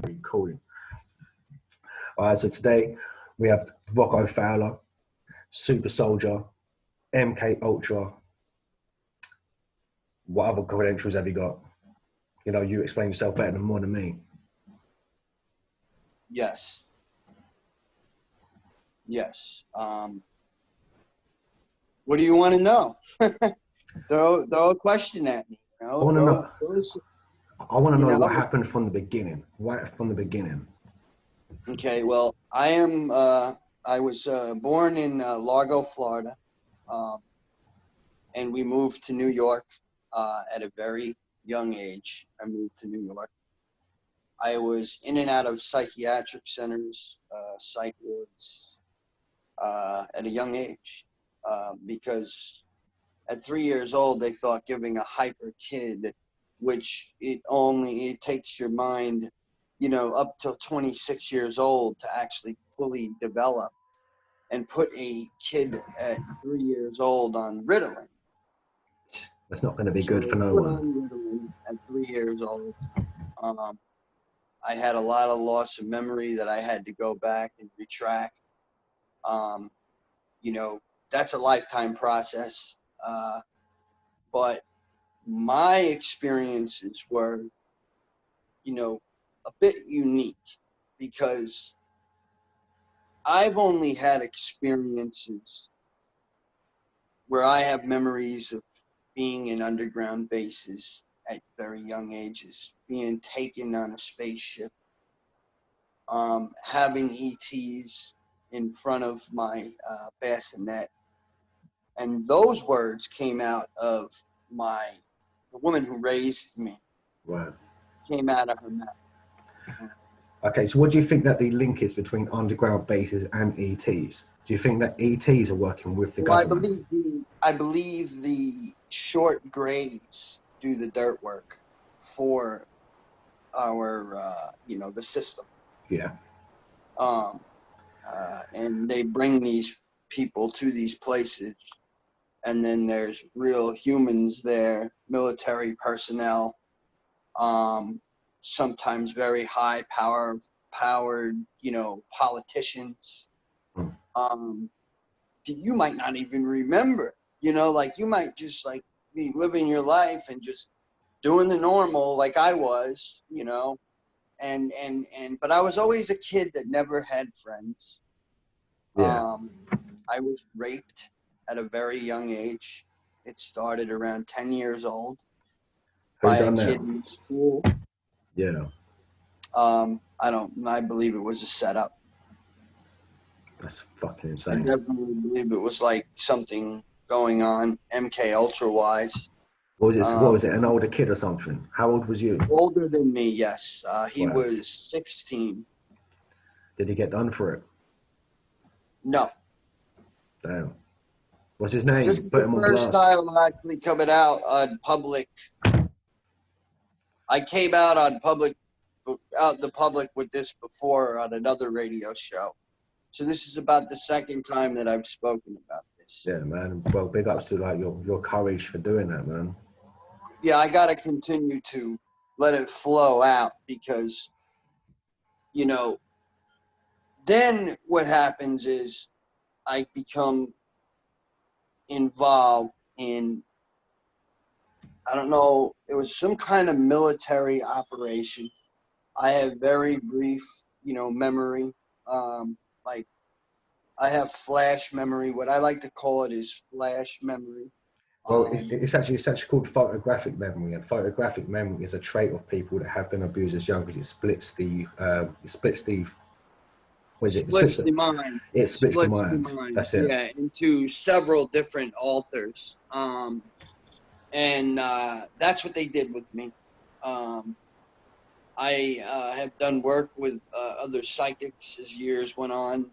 Recording. All right, so today we have Rocko Fowler, Super Soldier, MK Ultra. What other credentials have you got? You know, you explain yourself better than more than me. Yes. What do you want to know? throw a question at me. You know? I want to know what happened from the beginning. Right from the beginning. Okay. Well, I was born in Largo, Florida, and we moved to New York at a very young age. I moved to New York. I was in and out of psychiatric centers, psych wards, at a young age, because at 3 years old, they thought giving a hyper kid, which it takes your mind, up till 26 years old to actually fully develop, and put a kid at 3 years old on Ritalin. That's not going to be good for no one. On Ritalin at 3 years old. I had a lot of loss of memory that I had to go back and retract. That's a lifetime process. But my experiences were, a bit unique, because I've only had experiences where I have memories of being in underground bases at very young ages, being taken on a spaceship, having ETs in front of my bassinet. And those words came out of the woman who raised me. Right. Came out of her mouth. Okay, so what do you think that the link is between underground bases and ETs? Do you think that ETs are working with the government? I believe the short grays do the dirt work for our, the system. Yeah. And they bring these people to these places, and then there's real humans there, military personnel, sometimes very high powered, politicians. You might not even remember, you might just be living your life and just doing the normal like I was, but I was always a kid that never had friends. Yeah. I was raped at a very young age. It started around 10 years old by a kid in school. Yeah. I believe it was a setup. That's fucking insane. I definitely believe it was like something going on MK Ultra wise. What was it? An older kid or something? How old was you? Older than me, yes. He was 16. Did he get done for it? No. Damn. What's his name? This is the first time I'm actually coming out on public. I came out in the public with this before on another radio show. So this is about the second time that I've spoken about this. Yeah, man. Well, big ups to your courage for doing that, man. Yeah, I got to continue to let it flow out, because, then what happens is I become involved in, I don't know, it was some kind of military operation. I have very brief, memory. I have flash memory. What I like to call it is flash memory. Well, it's actually called photographic memory, and photographic memory is a trait of people that have been abused as young, because it splits the mind. It splits the mind. That's it. Yeah, into several different alters. And that's what they did with me. I have done work with other psychics as years went on.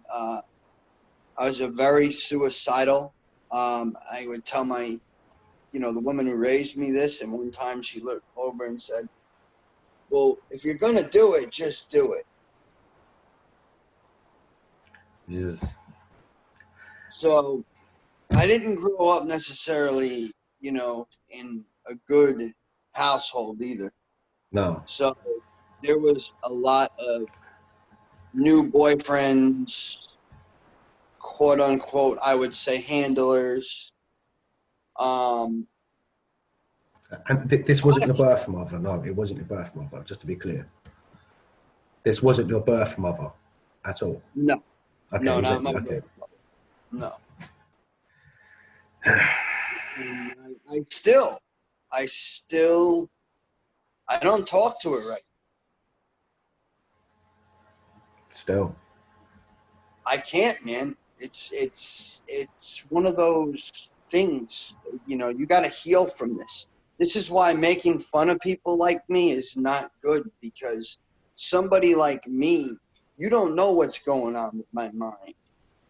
I was a very suicidal. I would tell the woman who raised me this, and one time she looked over and said, "Well, if you're going to do it, just do it." Jesus. So I didn't grow up necessarily, in a good household either. No. So there was a lot of new boyfriends, quote unquote, I would say handlers. Um, And this wasn't your birth mother. No, it wasn't your birth mother. Just to be clear, this wasn't your birth mother at all. no, Okay, no, was not it? my Okay. birth mother. No. And I still, I don't talk to her right. Still. I can't, man. It's one of those things, you know, you got to heal from this. This is why making fun of people like me is not good, because somebody like me, you don't know what's going on with my mind.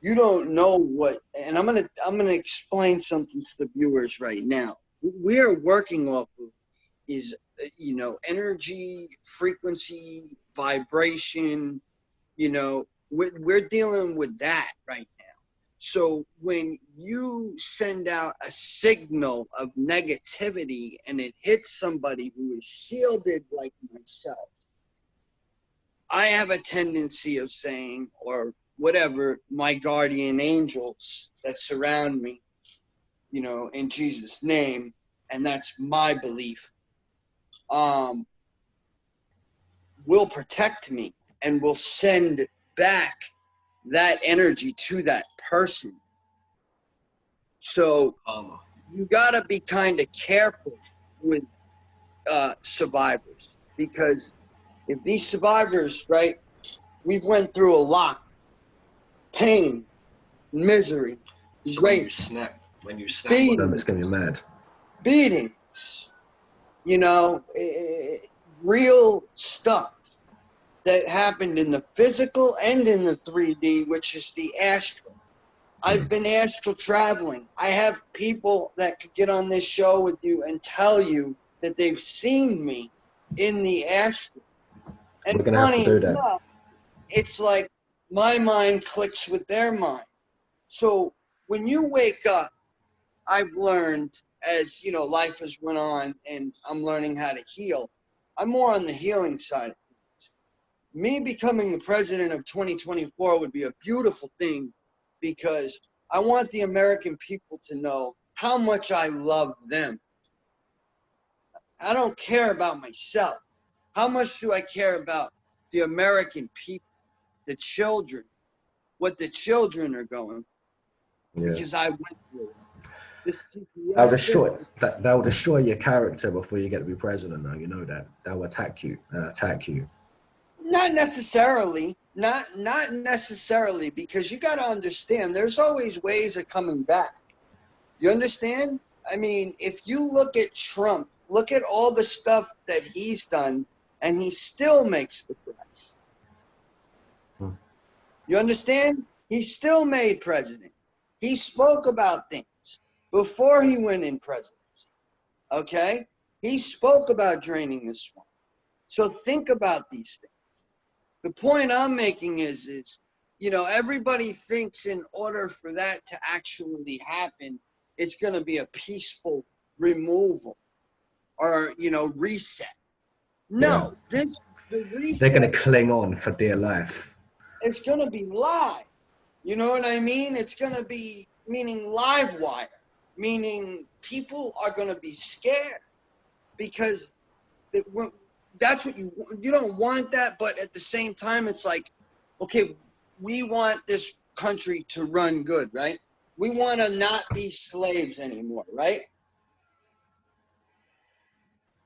You don't know what, and I'm gonna explain something to the viewers right now. We're working off of is, you know, energy, frequency, vibration, you know, we're dealing with that right now. So when you send out a signal of negativity and it hits somebody who is shielded like myself, I have a tendency of saying, or whatever, my guardian angels that surround me, you know, in Jesus' name, and that's my belief, will protect me and will send back that energy to that person. So you gotta be kind of careful with survivors, because if these survivors, right, we've went through a lot, pain, misery, So rape, when you snap, It's gonna be mad. beatings, you know, real stuff that happened in the physical and in the 3D, which is the astral. I've been astral traveling. I have people that could get on this show with you and tell you that they've seen me in the astral. And We're gonna have to funny do that. enough, it's like my mind clicks with their mind. So when you wake up, I've learned, as you know, life has went on and I'm learning how to heal. I'm more on the healing side of things. Me becoming the president of 2024 would be a beautiful thing, because I want the American people to know how much I love them. I don't care about myself. How much do I care about the American people, the children, what the children are going through? Yeah. Because I went through it. This They'll GPS destroy system. they'll destroy your character before you get to be president. Now you know that they'll attack you and attack you. Not necessarily. Not necessarily, because you got to understand there's always ways of coming back. You understand? I mean, if you look at Trump, look at all the stuff that he's done, and he still makes the press. You understand? He still made president. He spoke about things before he went in presidency. Okay? He spoke about draining the swamp. So think about these things. The point I'm making is, you know, everybody thinks in order for that to actually happen, it's going to be a peaceful removal or, you know, reset. No, the They're reset gonna cling on for dear life. is going to be live. You know what I mean? It's going to be, meaning live wire, meaning people are going to be scared, because that's what you don't want that, but at the same time, it's like, okay, we want this country to run good, right? We want to not be slaves anymore, right?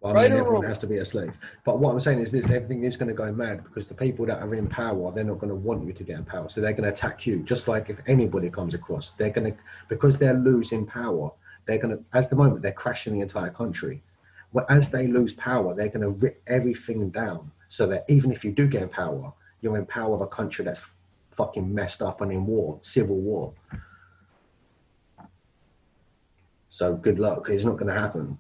Well, I Right mean, or everyone wrong? has to be a slave. But what I'm saying is this: everything is going to go mad because the people that are in power, they're not going to want you to get in power, so they're going to attack you. Just like if anybody comes across, they're going to, because they're losing power. They're going to, at the moment, they're crashing the entire country. Well, as they lose power, they're going to rip everything down, so that even if you do get in power, you're in power of a country that's fucking messed up and in war, civil war. So good luck. It's not going to happen.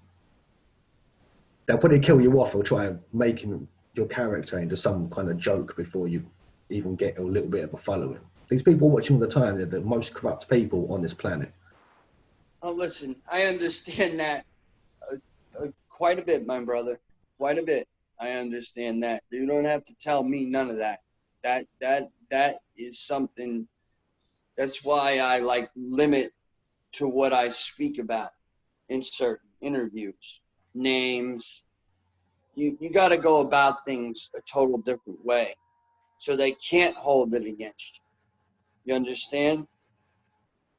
They'll probably kill you off or try making your character into some kind of joke before you even get a little bit of a following. These people watching all the time, they're the most corrupt people on this planet. Oh, listen, I understand that quite a bit, my brother, quite a bit. I understand that. You don't have to tell me none of that. That is something. That's why I like limit to what I speak about in certain interviews. Names. You got to go about things a total different way, so they can't hold it against you. You understand?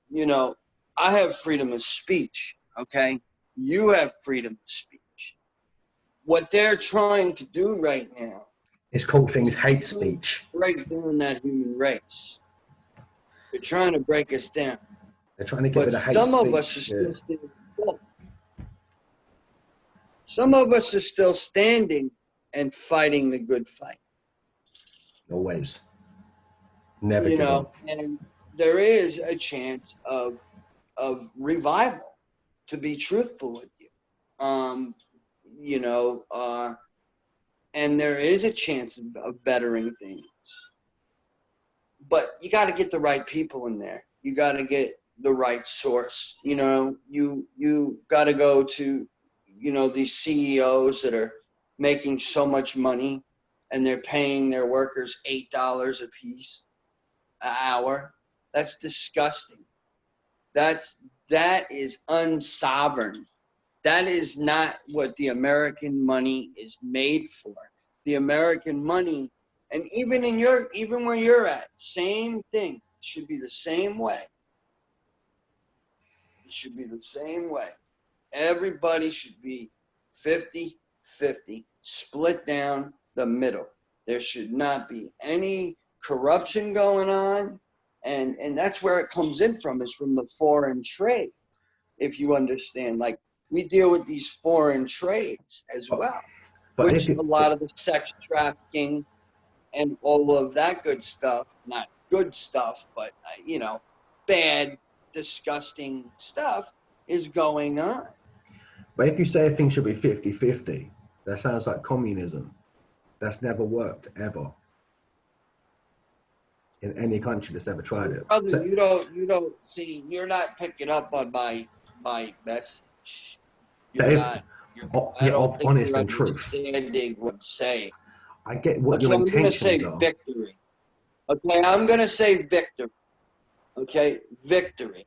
You know, I have freedom of speech. Okay, you have freedom of speech. What they're trying to do right now It's called things is hate speech. break down that human race. They're trying to break us down. They're trying to get But rid of hate some of us are speech. still standing. Some of us are still standing and fighting the good fight. Always. Never You give know, up. and there is a chance of revival, to be truthful with you. You know, and there is a chance of bettering things. But you got to get the right people in there. You got to get the right source. You know, you got to go to, you know, these CEOs that are making so much money and they're paying their workers $8 a piece an hour. That's disgusting. That is unsovereign. That is not what the American money is made for. The American money, and even where you're at, same thing. Should be the same way. It should be the same way. Everybody should be 50-50, split down the middle. There should not be any corruption going on. And that's where it comes in from, is from the foreign trade, if you understand. Like, we deal with these foreign trades as well, But which a lot of the sex trafficking and all of that good stuff, not good stuff, but, you know, bad, disgusting stuff is going on. But if you say things should be 50-50, that sounds like communism. That's never worked, ever. In any country that's ever tried it. Brother, So, you don't see, you're not picking up on my message. You're not. I don't think honest you're and truth. understanding what I'm saying. I get what Okay, your I'm going to say intentions are. victory. Okay, I'm going to say victory. Okay, victory.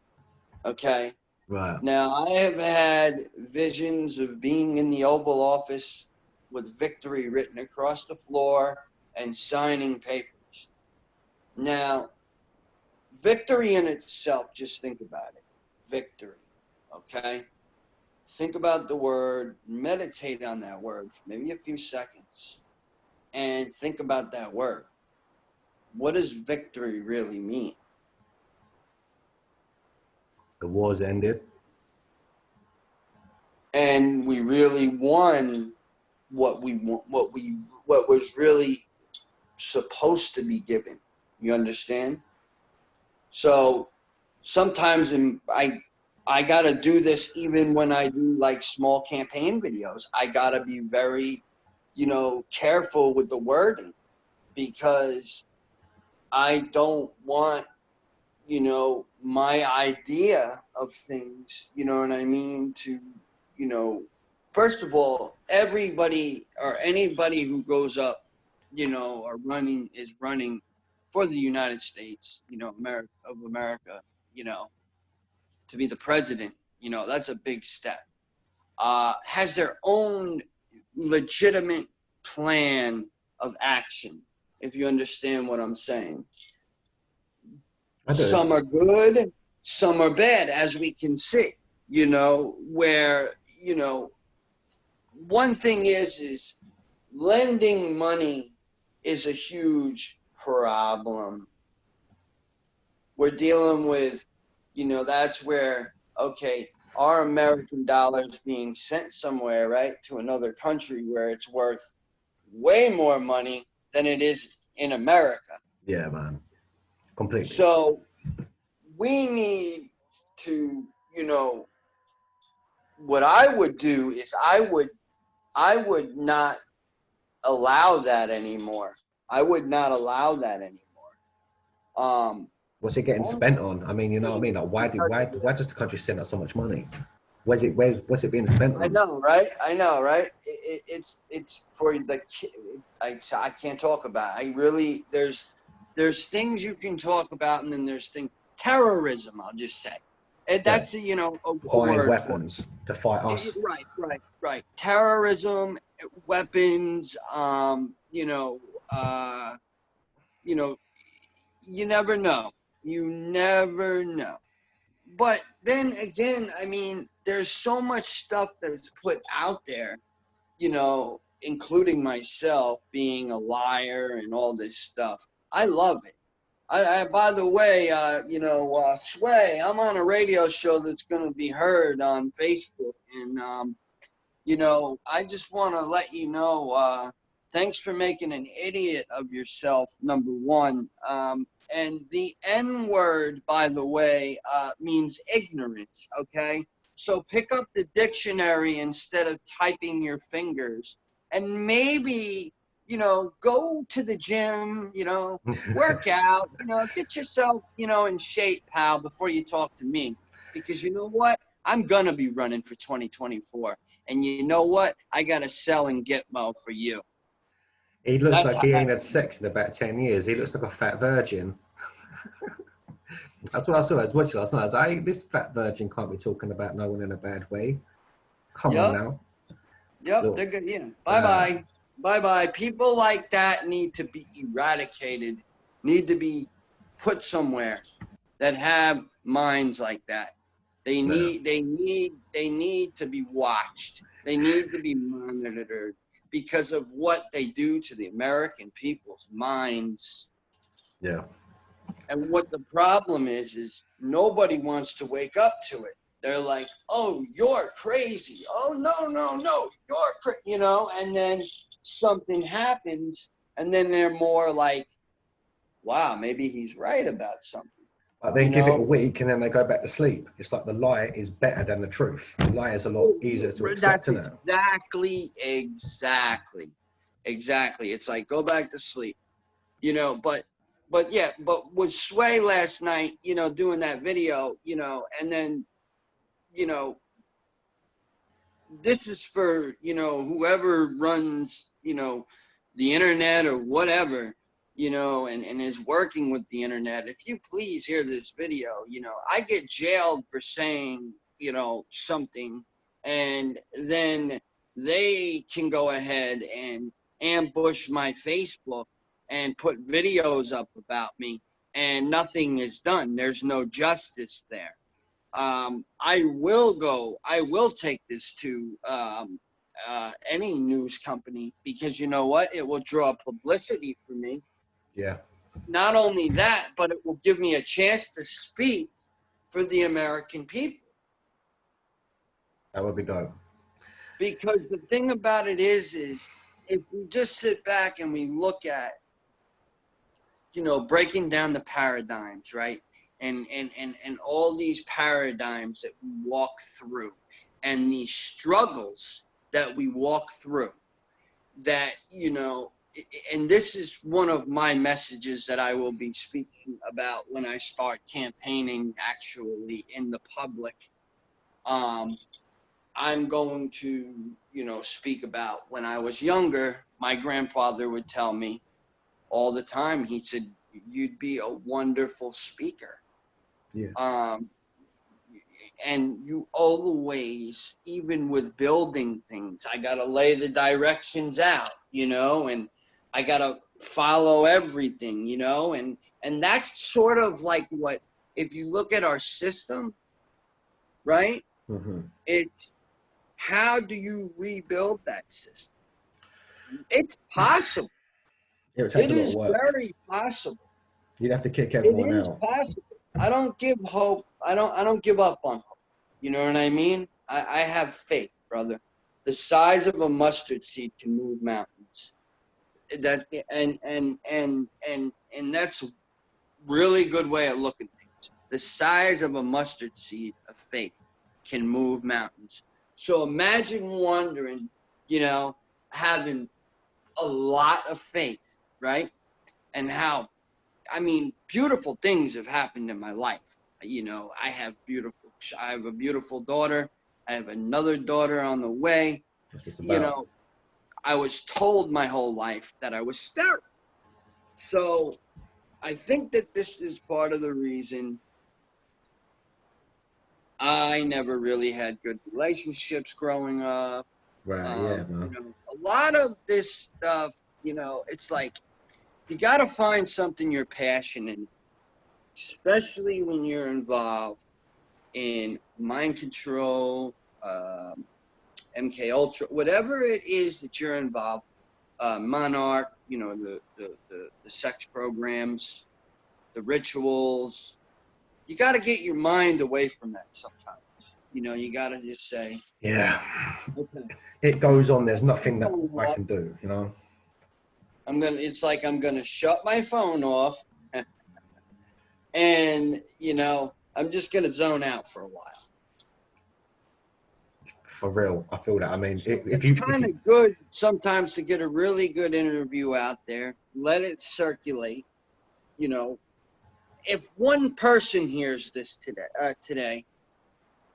Okay. Right. Now, I have had visions of being in the Oval Office with victory written across the floor and signing papers. Now, victory in itself, just think about it. Victory. Okay? Think about the word, meditate on that word for maybe a few seconds, and think about that word. What does victory really mean? The war's ended. And we really won what was really supposed to be given. You understand? So sometimes I got to do this even when I do like small campaign videos. I got to be very, you know, careful with the wording, because I don't want, you know, my idea of things, you know what I mean, to, you know, first of all, everybody or anybody who goes up, you know, or is running for the United States, you know, America, you know, to be the president, you know, that's a big step. Has their own legitimate plan of action, if you understand what I'm saying. I do. Some are good, some are bad, as we can see, you know, where, you know, one thing is lending money is a huge problem. We're dealing with, you know, that's where, okay, our American dollar is being sent somewhere, right, to another country where it's worth way more money than it is in America. Yeah, man. Completely. So we need to, you know, what I would do is I would not allow that anymore. I would not allow that anymore. What's it getting spent on? I mean, you know what I mean? Like, why does the country send us so much money? where's it being spent I on? know, right? I know, right? It's for the kid. I can't talk about it. I really there's things you can talk about, and then there's things terrorism. I'll just say, and Yeah, that's a buying word for weapons to fight us. right, right, right. Terrorism, weapons. You know, you never know. You never know. But then again, I mean, there's so much stuff that's put out there, including myself being a liar and all this stuff. I love it. By the way, Sway, I'm on a radio show that's going to be heard on Facebook, and I just want to let you know, thanks for making an idiot of yourself, number one. And the N word, by the way, means ignorance, okay? So pick up the dictionary instead of typing your fingers. And maybe, go to the gym, work out, get yourself, in shape, pal, before you talk to me. Because you know what? I'm going to be running for 2024. And you know what? I got to sell and get mo for you. He looks That's like how he that, ain't had sex in about 10 years. He looks like a fat virgin. That's what I saw. I was watching last night. I was like, hey, this fat virgin can't be talking about no one in a bad way. Come on yep, now. yep, Look, they're good. Yeah. uh, Bye-bye. Bye-bye. People like that need to be eradicated, need to be put somewhere that have minds like that. They no. need to be watched. They need to be monitored because of what they do to the American people's minds. Yeah. And what the problem is nobody wants to wake up to it. They're like, "Oh, you're crazy. Oh, no, you're and then something happens, and then they're more like, "Wow, maybe he's right about something." But You then give it a know, week and then they go back to sleep. It's like the lie is better than the truth. The lie is a lot easier to accept, that's isn't it? exactly. It's like go back to sleep. But yeah, but with Sway last night, doing that video, and then, you know, this is for, whoever runs, the internet or whatever, and is working with the internet. If you please hear this video, I get jailed for saying, something, and then they can go ahead and ambush my Facebook and put videos up about me, and nothing is done. There's no justice there. I will take this to any news company, because you know what? It will draw publicity for me. Yeah. Not only that, but it will give me a chance to speak for the American people. That would be dope. Because the thing about it is if we just sit back and we look at, breaking down the paradigms, right? And all these paradigms that we walk through, and these struggles that we walk through, that, and this is one of my messages that I will be speaking about when I start campaigning actually in the public. I'm going to, speak about when I was younger, my grandfather would tell me all the time. He said, "You'd be a wonderful speaker." Yeah. And you always, even with building things, I got to lay the directions out, and I got to follow everything, and that's sort of like what, if you look at our system, right? Mm-hmm. It's how do you rebuild that system? It's possible. It would take It a lot of is work. very possible. You'd have to kick It everyone is out. possible. I don't give hope. I don't give up on hope. You know what I mean? I have faith, brother. The size of a mustard seed can move mountains. That and that's a really good way of looking at things. The size of a mustard seed of faith can move mountains. So imagine wondering, having a lot of faith, right? And how, I mean, beautiful things have happened in my life. I have a beautiful daughter. I have another daughter on the way. That's what it's You about. know, I was told my whole life that I was sterile. So I think that this is part of the reason I never really had good relationships growing up. Right, yeah, You man. know, a lot of this stuff, you know, it's like you got to find something you're passionate in, especially when you're involved in mind control, MK Ultra, whatever it is that you're involved. Monarch, you know, the sex programs, the rituals. You got to get your mind away from that sometimes. You know, you got to just say, Yeah. okay, It goes on. There's nothing that phone I off. can do, you know? It's like I'm gonna shut my phone off, and you know, I'm just gonna zone out for a while. For real. I feel that. I mean, It's kind of good sometimes to get a really good interview out there, let it circulate. You know, if one person hears this today,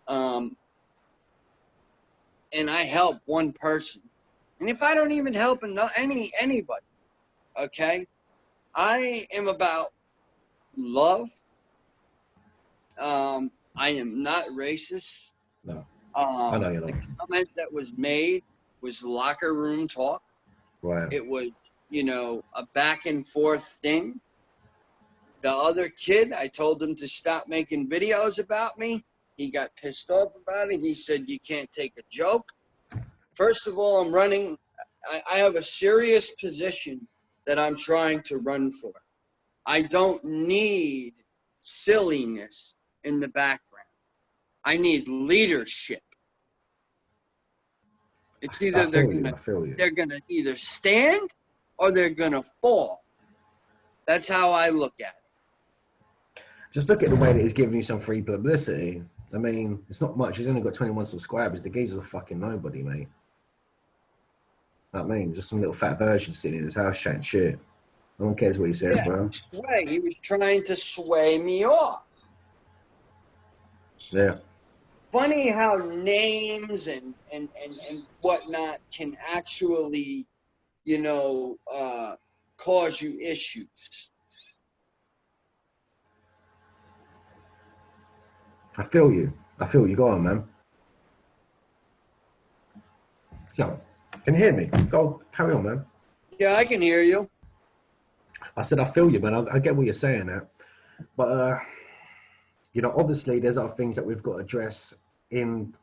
and I help one person, and if I don't even help anybody, okay, I am about love. I am not racist. no, I know you're The not. comment that was made was locker room talk. Right. It was, you know, a back and forth thing. The other kid, I told him to stop making videos about me. He got pissed off about it. He said, you can't take a joke. First of all, I have a serious position that I'm trying to run for. I don't need silliness in the background. I need leadership. It's either I feel you. they're gonna either stand or they're gonna fall. That's how I look at it. Just look at the way that he's giving you some free publicity. I mean, it's not much. He's only got 21 subscribers. The geezer's a fucking nobody, mate. You know what I mean? Just some little fat version sitting in his house chatting shit. No one cares what he says, bro. He was trying to sway me off. Yeah. Funny how names and whatnot can actually, you know, cause you issues. I feel you. I feel you. Go on, man. Yo, can you hear me? Go, carry on, man. Yeah, I can hear you. I said, I feel you, man. I get what you're saying there. But, you know, obviously there's other things that we've got to address in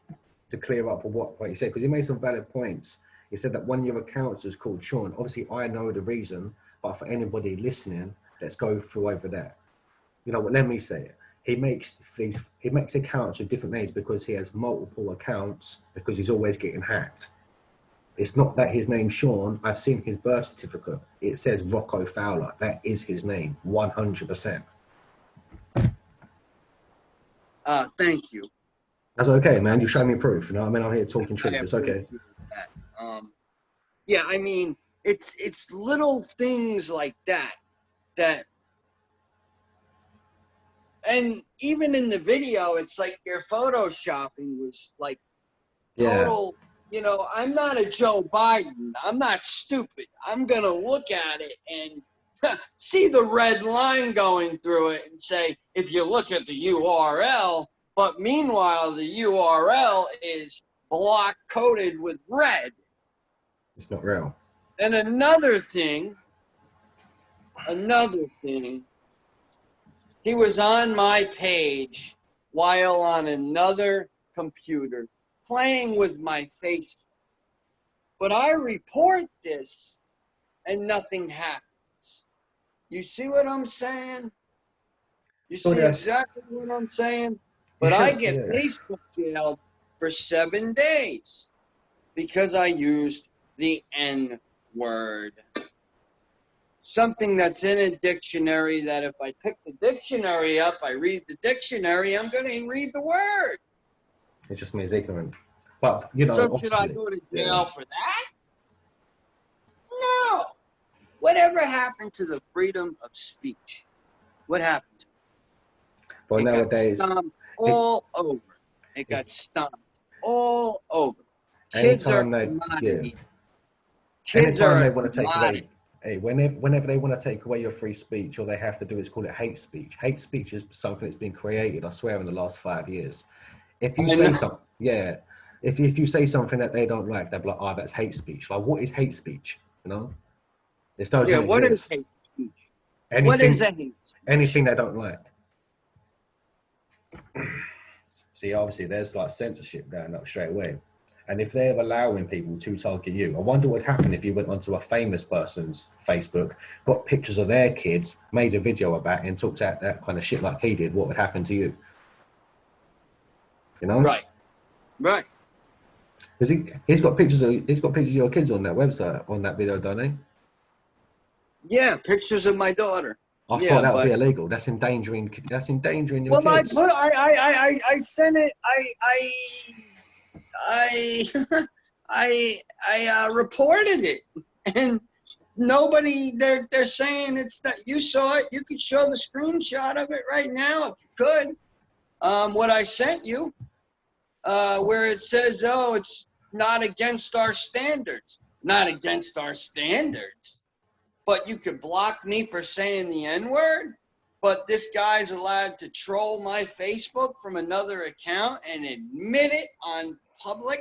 to clear up what he said, because he made some valid points. He said that one of your accounts was called Sean. Obviously, I know the reason, but for anybody listening, let's go through over that. You know what? Let me say it. He makes accounts with different names because he has multiple accounts because he's always getting hacked. It's not that his name's Sean. I've seen his birth certificate. It says Rocko Fowler. That is his name, 100%. Thank you. That's okay, man. You show me proof. You know what I mean? I'm here talking truth. It's okay. Yeah, I mean, it's little things like that, and even in the video, it's like your photoshopping was like total. You know, I'm not a Joe Biden. I'm not stupid. I'm gonna look at it and see the red line going through it and say, if you look at the URL, but meanwhile the URL is block coded with red. It's not real. And another thing, he was on my page while on another computer playing with my Facebook. But I report this and nothing happens. You see what I'm saying? You see exactly what I'm saying? But I get Facebook jailed for 7 days because I used the N word. Something that's in a dictionary that if I pick the dictionary up, I read the dictionary, I'm going to read the word. It just means ignorant. But, you know, So should I go to jail for that? No. Whatever happened to the freedom of speech? What happened to it? But It nowadays, got stomped all over. It got stomped. all over. Kids are Anytime they, yeah, commodity. Kids anytime are they a want to take commodity. away, hey, whenever they want to take away your free speech, all they have to do is call it hate speech. Hate speech is something that's been created, I swear, in the last 5 years. If you I say know. something, yeah, if you say something that they don't like, they'll be like, oh, that's hate speech. Like, what is hate speech? You know, this Yeah, doesn't what is exist. hate speech? What is Anything, a hate speech? anything they don't like. See, obviously, there's like censorship going up straight away. And if they're allowing people to target you, I wonder what would happen if you went onto a famous person's Facebook, got pictures of their kids, made a video about it, and talked out that kind of shit like he did. What would happen to you? You know? Right, right. Because he's got pictures of your kids on that website on that video, don't he? Yeah, pictures of my daughter. I thought Yeah, that would but be illegal. That's endangering your well, kids. I sent it. I, I reported it, and nobody. They're saying it's not. You saw it. You could show the screenshot of it right now if you could. What I sent you, where it says, "Oh, it's not against our standards." Not against our standards. But you could block me for saying the N-word, but this guy's allowed to troll my Facebook from another account and admit it on public.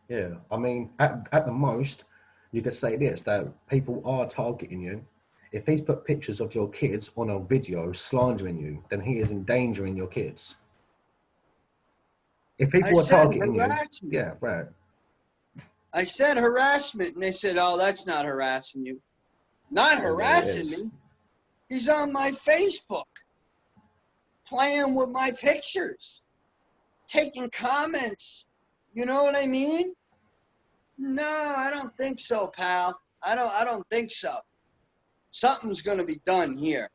Yeah, I mean, at the most, you could say this, that people are targeting you. If he's put pictures of your kids on a video slandering you, then he is endangering your kids. If I people are said targeting you, harassment. yeah, right. I said harassment, and they said, "Oh, that's not harassing you." Not Oh yeah, it harassing is. me. He's on my Facebook, playing with my pictures, taking comments. You know what I mean? No, I don't think so, pal. I don't think so. Something's gonna be done here.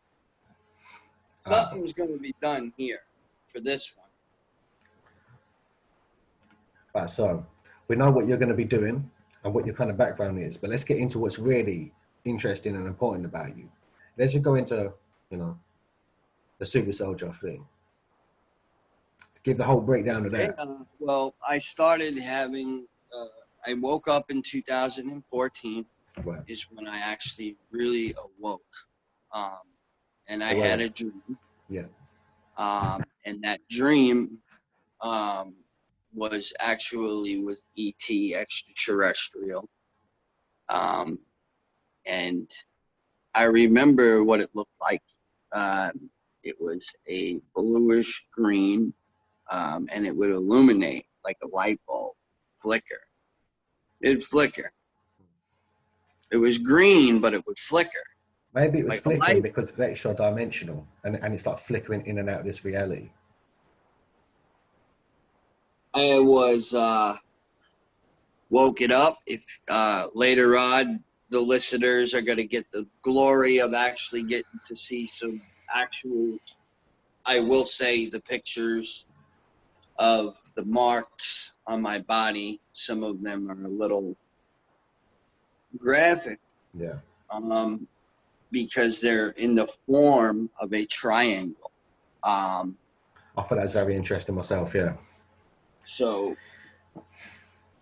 Ah, Something's gonna be done here for this one. right, so we know what you're going to be doing and what your kind of background is, but let's get into what's really interesting and important about you. Let's just go into, you know, the super soldier thing. Give the whole breakdown of Okay. that. Well, I started having. I woke up in 2014 Right. is when I actually really awoke, um, and I Wait, wait, had wait. a dream. Yeah. And that dream um, was actually with ET, extraterrestrial. Um, and I remember what it looked like. It was a bluish green, and it would illuminate like a light bulb, flicker. It'd flicker. It was green, but it would flicker Maybe it was like a flickering light. because it's extra dimensional and it's like flickering in and out of this reality. I was woke it up. If later on the listeners are going to get the glory of actually getting to see some actual, I will say, the pictures of the marks on my body. Some of them are a little graphic, Yeah. um, because they're in the form of a triangle. I thought that was very interesting myself. Yeah. So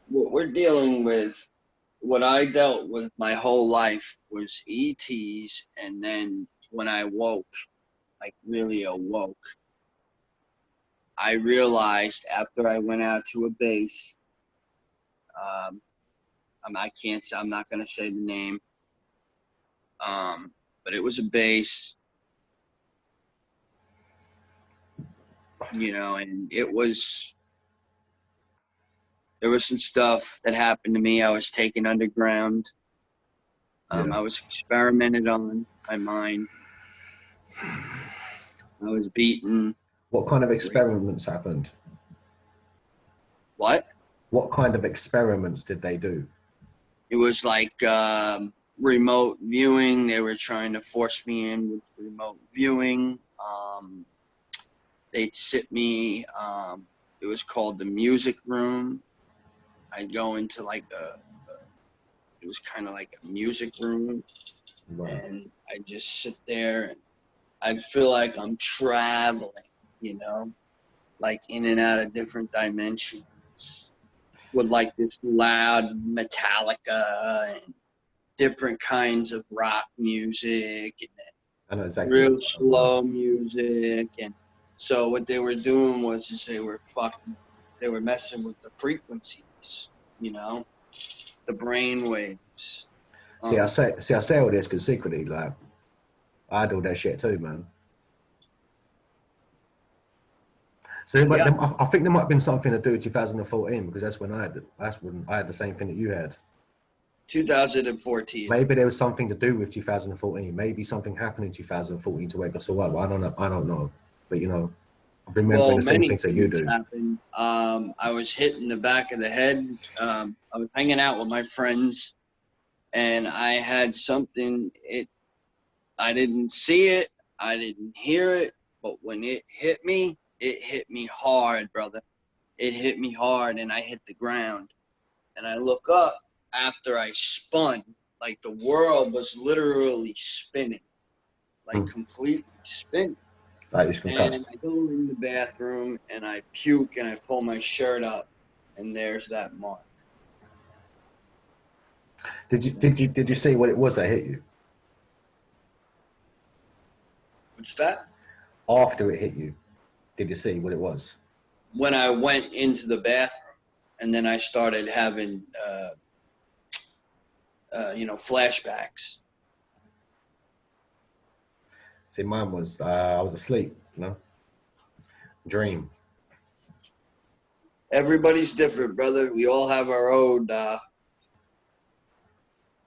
what we're dealing with, what I dealt with my whole life was ETs, and then when I woke, like really awoke, I realized after I went out to a base, um, I'm not gonna say the name, but it was a base, and there was some stuff that happened to me. I was taken underground. Yeah. I was experimented on my mind. I was beaten. What kind of Raped. experiments happened? What? What kind of experiments did they do? It was like remote viewing. They were trying to force me in with remote viewing. They'd sit me. It was called the music room. I'd go into it was kind of like a music room, Right. and I'd just sit there, and I'd feel like I'm traveling, you know. like in and out of different dimensions with like this loud Metallica and different kinds of rock music and I know exactly. real slow music. And so what they were doing was they were messing with the frequencies, you know, the brain waves. See, I say all this because secretly, like, I do that shit too, man. So Yeah, I think there might have been something to do with 2014 because that's when I had the same thing that you had. 2014. Maybe there was something to do with 2014. Maybe something happened in 2014 to wake us all up. I don't know. I don't know. But you know, I'm remembering Well, the same many things that you things do. happened. I was hit in the back of the head. I was hanging out with my friends, and I had something. I didn't see it. I didn't hear it. But when it hit me hard, brother. It hit me hard, and I hit the ground. And I look up after I spun, like the world was literally spinning, like completely spinning. Like you And concussed. I go in the bathroom and I puke and I pull my shirt up, and there's that mark. Did you see what it was that hit you What's that? after it hit you? Did you see what it was? When I went into the bathroom, and then I started having, flashbacks. See, mine was I was asleep. You know, dream. Everybody's different, brother. We all have our own,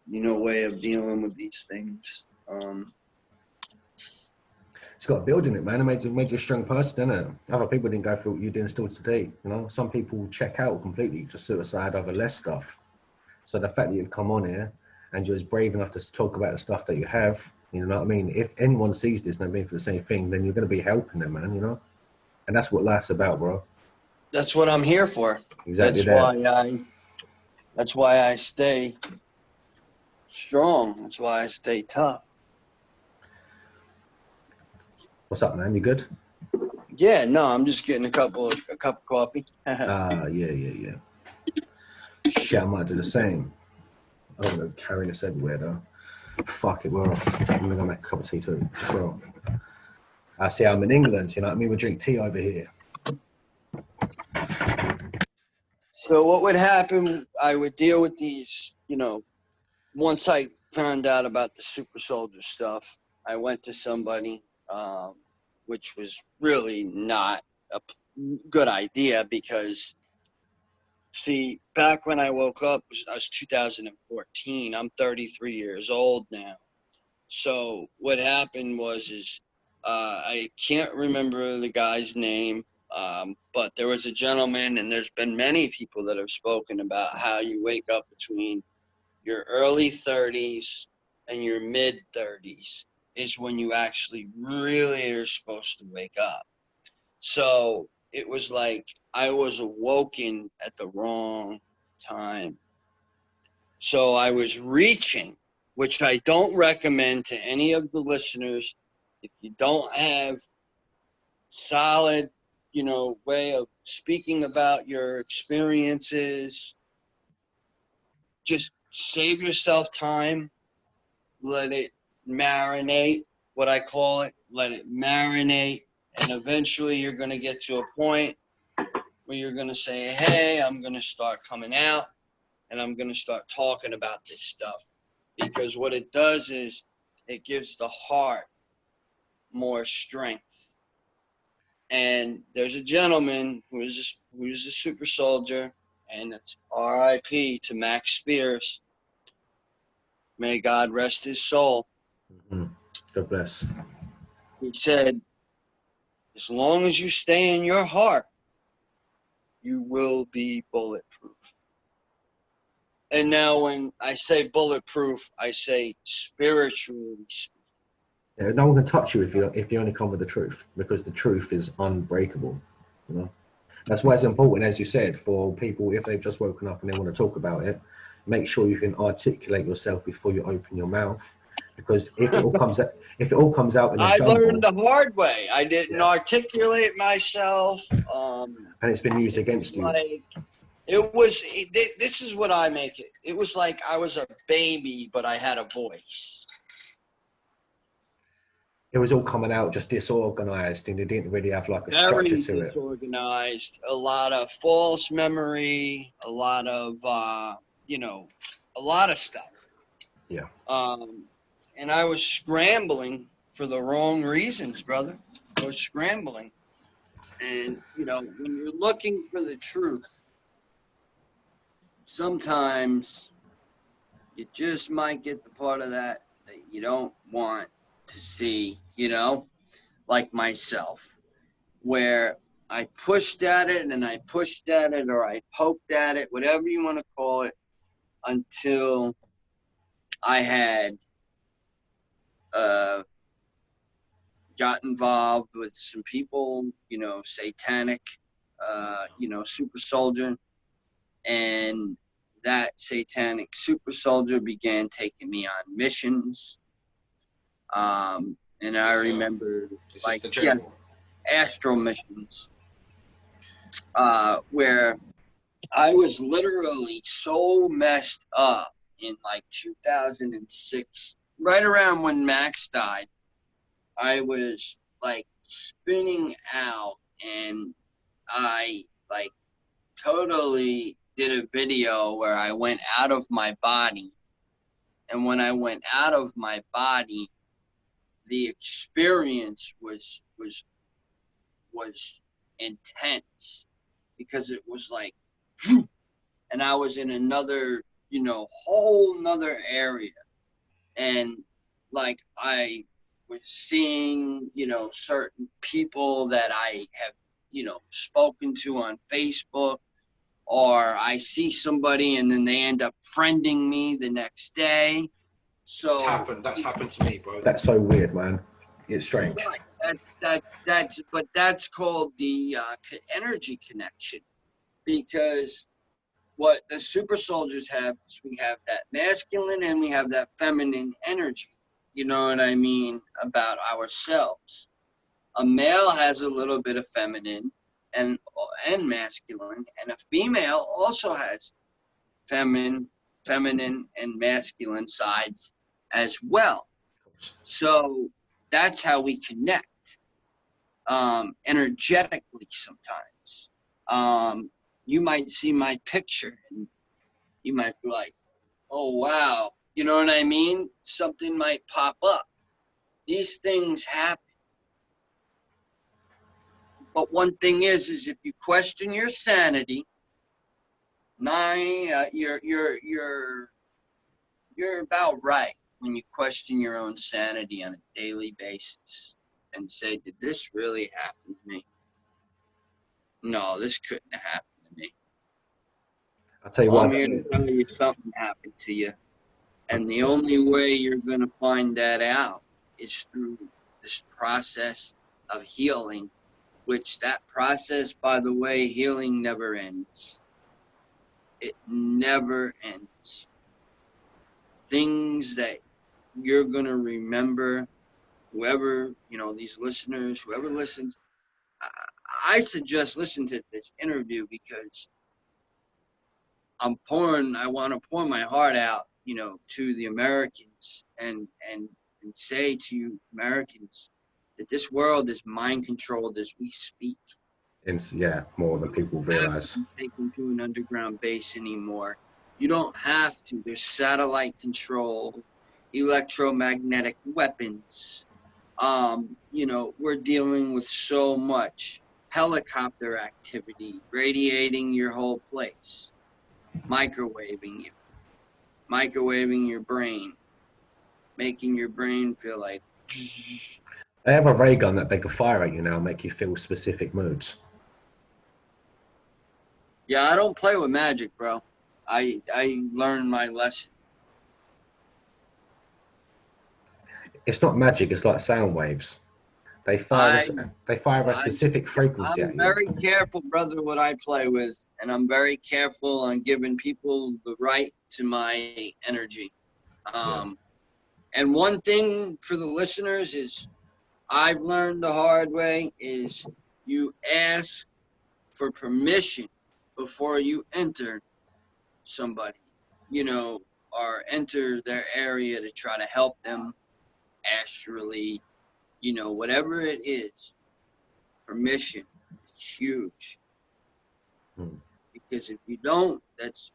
way of dealing with these things. It's got a build in it, man. It made you a strong person, didn't it? Other people didn't go through what you did still today. You know, some people check out completely, just suicide over less stuff. So the fact that you've come on here and you're brave enough to talk about the stuff that you have, you know what I mean? If anyone sees this and they're being for the same thing, then you're going to be helping them, man, you know? And that's what life's about, bro. That's what I'm here for. Exactly that. That's why I stay strong. That's why I stay tough. What's up, man? You good? Yeah, no, I'm just getting a cup of coffee. Yeah. Shit, I might do the same. I don't want to carry this everywhere, though. Fuck it, we're off. I'm going to go make a cup of tea, too. Well, I see I'm in England, you know what I mean? We drink tea over here. So what would happen, I would deal with these, once I found out about the super soldier stuff, I went to somebody, which was really not a good idea because, see, back when I woke up, I was 2014. I'm 33 years old now. So what happened was I can't remember the guy's name, but there was a gentleman, and there's been many people that have spoken about how you wake up between your early 30s and your mid 30s is when you actually really are supposed to wake up. So it was like I was awoken at the wrong time. So I was reaching, which I don't recommend to any of the listeners. If you don't have solid, way of speaking about your experiences, just save yourself time, let it marinate, what I call it, let it marinate, and eventually you're going to get to a point where you're going to say, hey, I'm going to start coming out and I'm going to start talking about this stuff. Because what it does is it gives the heart more strength. And there's a gentleman who is a super soldier, and it's R.I.P. to Max Spears. May God rest his soul. Mm-hmm. God bless. He said, as long as you stay in your heart, you will be bulletproof. And now when I say bulletproof, I say spiritually speaking. Yeah, no one can touch you if you only come with the truth, because the truth is unbreakable. You know, that's why it's important, as you said, for people if they've just woken up and they want to talk about it. Make sure you can articulate yourself before you open your mouth, Because if it all comes out in a I learned jumble, the hard way. I didn't yeah, articulate myself. and it's been used It was against you. like this is what I make it. It was like I was a baby, but I had a voice. It was all coming out just disorganized, and it didn't really have like a structure Very to it. disorganized. A lot of false memory. A lot of a lot of stuff. Yeah. And I was scrambling for the wrong reasons, brother. I was scrambling. And, when you're looking for the truth, sometimes you just might get the part of that you don't want to see, like myself, where I pushed at it and I pushed at it, or I poked at it, whatever you want to call it, until I had got involved with some people, satanic, super soldier, and that satanic super soldier began taking me on missions. And I remember, like, astral missions, where I was literally so messed up in like 2006, right around when Max died. I was like spinning out, and I like totally did a video where I went out of my body. And when I went out of my body, the experience was intense, because it was like, and I was in another, whole nother area. And like I was seeing, certain people that I have, spoken to on Facebook, or I see somebody and then they end up friending me the next day. So That's happened to me, bro. That's so weird, man. It's strange. Right. That's called the energy connection, because what the super soldiers have is we have that masculine and we have that feminine energy. You know what I mean about ourselves. A male has a little bit of feminine and masculine, and a female also has feminine and masculine sides as well. So that's how we connect energetically sometimes. You might see my picture and you might be like, oh, wow. You know what I mean? Something might pop up. These things happen. But one thing is if you question your sanity, you're about right when you question your own sanity on a daily basis and say, did this really happen to me? No, this couldn't have happened to me. I'll tell you Well, what. I'm here to tell you something happened to you. And the only way you're going to find that out is through this process of healing, which that process, by the way, healing never ends. It never ends. Things that you're going to remember, whoever, these listeners, whoever listens, I suggest listen to this interview, because I want to pour my heart out, to the Americans and say to you Americans that this world is mind controlled as we speak. Yeah, more than people realize. You don't have to be taken to an underground base anymore. You don't have to. There's satellite control, electromagnetic weapons. We're dealing with so much helicopter activity, radiating your whole place, microwaving your brain, making your brain feel like. They have a ray gun that they can fire at you now and make you feel specific moods. Yeah, I don't play with magic, bro. I learned my lesson. It's not magic. It's like sound waves. They fire a specific frequency at you. I'm very careful, brother, what I play with, and I'm very careful on giving people the right to my energy. And one thing for the listeners is I've learned the hard way is you ask for permission before you enter somebody, or enter their area to try to help them astrally, whatever it is. Permission is huge. Because if you don't, that's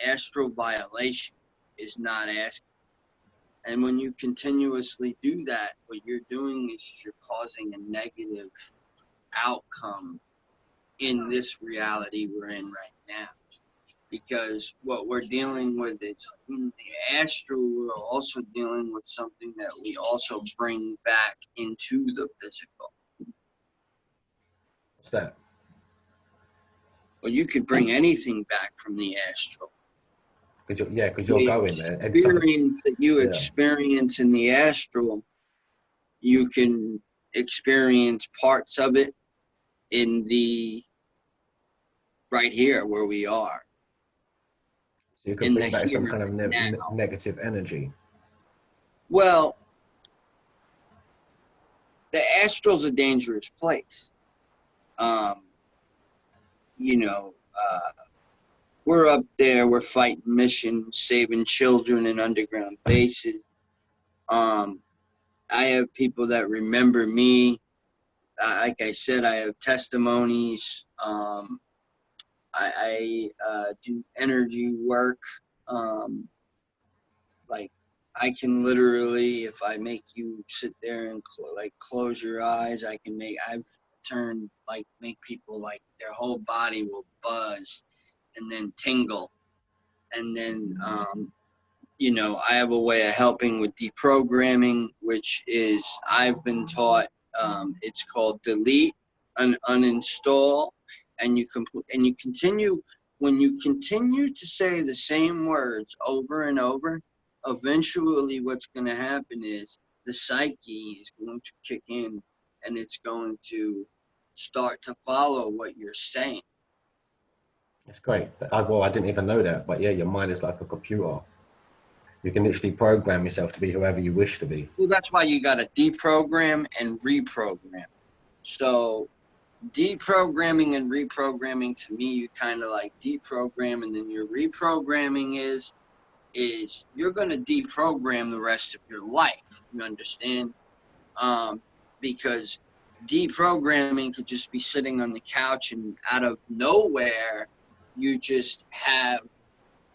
astral violation, is not asking. And when you continuously do that, what you're doing is you're causing a negative outcome in this reality we're in right now. Because what we're dealing with is in the astral, we're also dealing with something that we also bring back into the physical. What's that? Well, you could bring anything back from the astral. Because you're going there. The experience that you experience in the astral, you can experience parts of it in the right here where we are. So you can bring back some kind of negative energy. Well, the astral's a dangerous place. We're up there, we're fighting missions, saving children in underground bases. I have people that remember me. Like I said, I have testimonies. I do energy work. Like I can literally, if I make you sit there and close your eyes, I've turned make people their whole body will buzz and then tingle. And then, I have a way of helping with deprogramming, which is I've been taught, it's called delete and uninstall. And you continue, when you continue to say the same words over and over, eventually what's going to happen is the psyche is going to kick in and it's going to start to follow what you're saying. That's great. I didn't even know that. But yeah, your mind is like a computer. You can literally program yourself to be whoever you wish to be. Well, that's why you got to deprogram and reprogram. So deprogramming and reprogramming, to me, you kind of deprogram, and then your reprogramming is you're going to deprogram the rest of your life. You understand? Because deprogramming could just be sitting on the couch and out of nowhere, you just have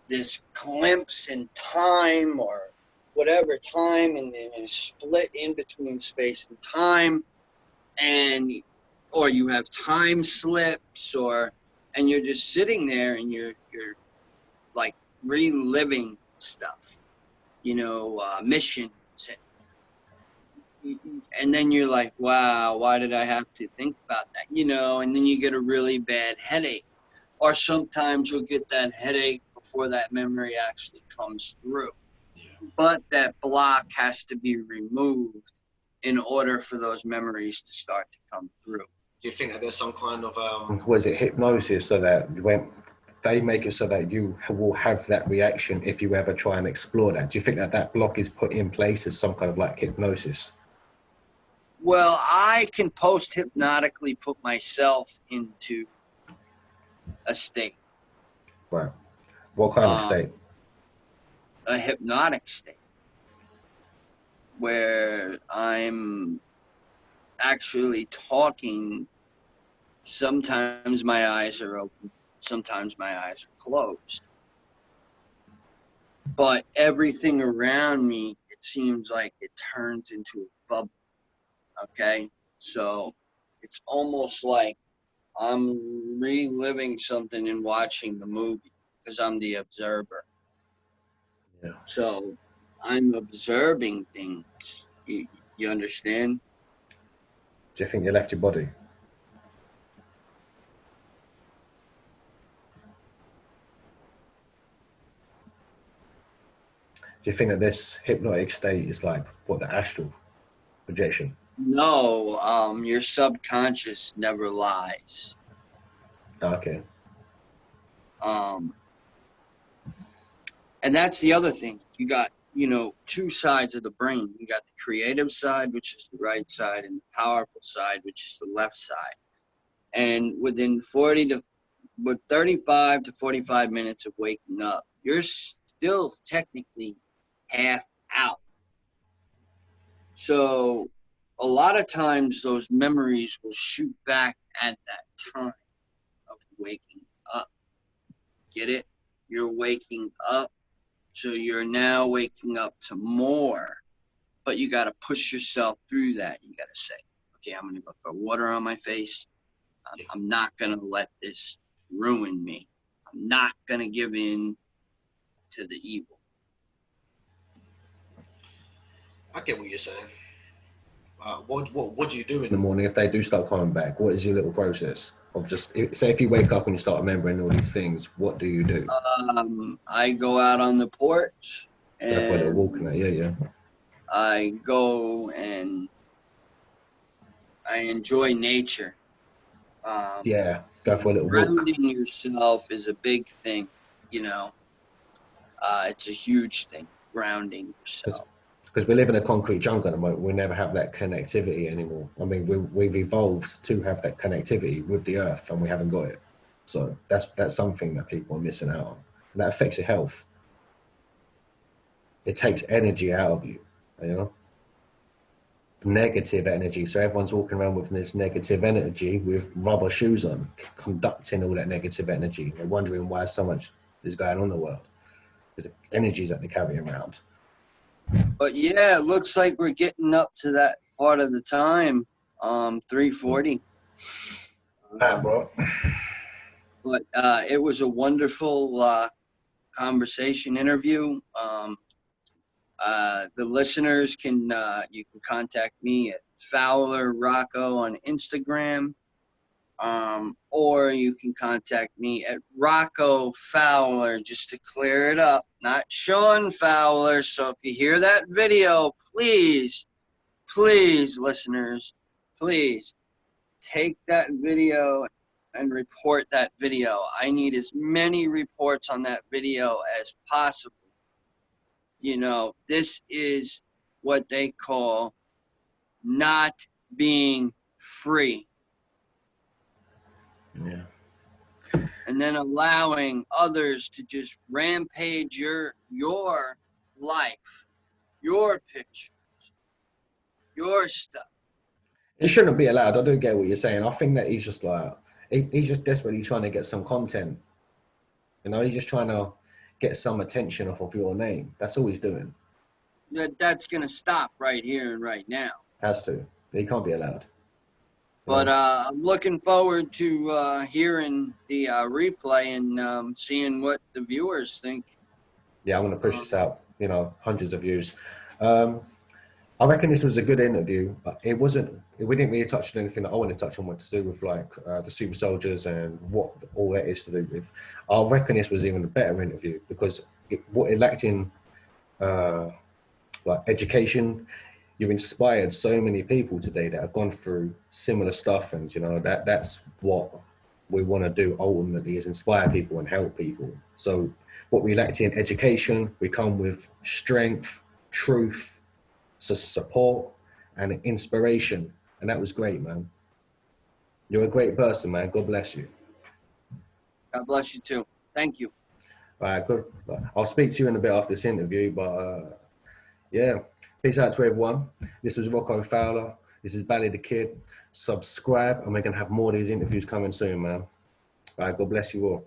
this glimpse in time or whatever time, and then a split in between space and time, or you have time slips, and you're just sitting there and you're reliving stuff, missions. And then you're like, wow, why did I have to think about that? And then you get a really bad headache. Or sometimes you'll get that headache before that memory actually comes through. Yeah. But that block has to be removed in order for those memories to start to come through. Do you think that there's some kind of, was it hypnosis, so that when they make it so that you will have that reaction if you ever try and explore that? Do you think that block is put in place as some kind of hypnosis? Well, I can post-hypnotically put myself into a state. Right. What kind of state? A hypnotic state where I'm actually talking. Sometimes my eyes are open, sometimes my eyes are closed. But everything around me, it seems like it turns into a bubble. Okay? So it's almost like I'm reliving something and watching the movie because I'm the observer. Yeah. So I'm observing things. You understand? Do you think you left your body? Do you think that this hypnotic state is like what, the astral projection? No, your subconscious never lies. Okay. And that's the other thing. You got two sides of the brain. You got the creative side, which is the right side, and the powerful side, which is the left side. And within 35 to 45 minutes of waking up, you're still technically half out. So a lot of times those memories will shoot back at that time of waking up. Get it? You're waking up. So you're now waking up to more, but you got to push yourself through that. You got to say, okay, I'm going to go put water on my face. I'm not going to let this ruin me. I'm not going to give in to the evil. I get what you're saying. What do you do in the morning if they do start coming back? What is your little process of just, say if you wake up and you start remembering all these things, what do you do? I go out on the porch and go for a little walk in there. Yeah. I go and I enjoy nature. Yeah, go for a little walk. Grounding yourself is a big thing, it's a huge thing, grounding yourself. Because we live in a concrete jungle at the moment, we never have that connectivity anymore. I mean, we've evolved to have that connectivity with the earth, and we haven't got it. So that's something that people are missing out on, and that affects your health. It takes energy out of you, negative energy. So everyone's walking around with this negative energy with rubber shoes on, conducting all that negative energy. They're wondering why so much is going on in the world. There's energies that they carry around. But yeah, it looks like we're getting up to that part of the time, 3:40. Bro. But it was a wonderful conversation interview. The listeners you can contact me at Fowler Rocko on Instagram, or you can contact me at Rocko Fowler, just to clear it up, not Sean Fowler. So if you hear that video, please, listeners, please take that video and report that video. I need as many reports on that video as possible. This is what they call not being free. Yeah. And then allowing others to just rampage your life, your pictures, your stuff. It shouldn't be allowed. I do get what you're saying. I think that he's just he's just desperately trying to get some content. He's just trying to get some attention off of your name. That's all he's doing. That's going to stop right here and right now. Has to. He can't be allowed. But I'm looking forward to hearing the replay and seeing what the viewers think. Yeah, I'm going to push this out, hundreds of views. I reckon this was a good interview, but we didn't really touch on anything that I want to touch on, what to do with the super soldiers and what all that is to do with. I reckon this was even a better interview because what it lacked in education. You inspired so many people today that have gone through similar stuff, and that's what we want to do ultimately, is inspire people and help people. So what we lacked in education, we come with strength, truth, support, and inspiration, and that was great, man. You're a great person, man. God bless you. God bless you too. Thank you. All right, good. I'll speak to you in a bit after this interview, but yeah. Peace out to everyone. This was Rocko Fowler. This is Bally the Kid. Subscribe, and we're going to have more of these interviews coming soon, man. All right, God bless you all.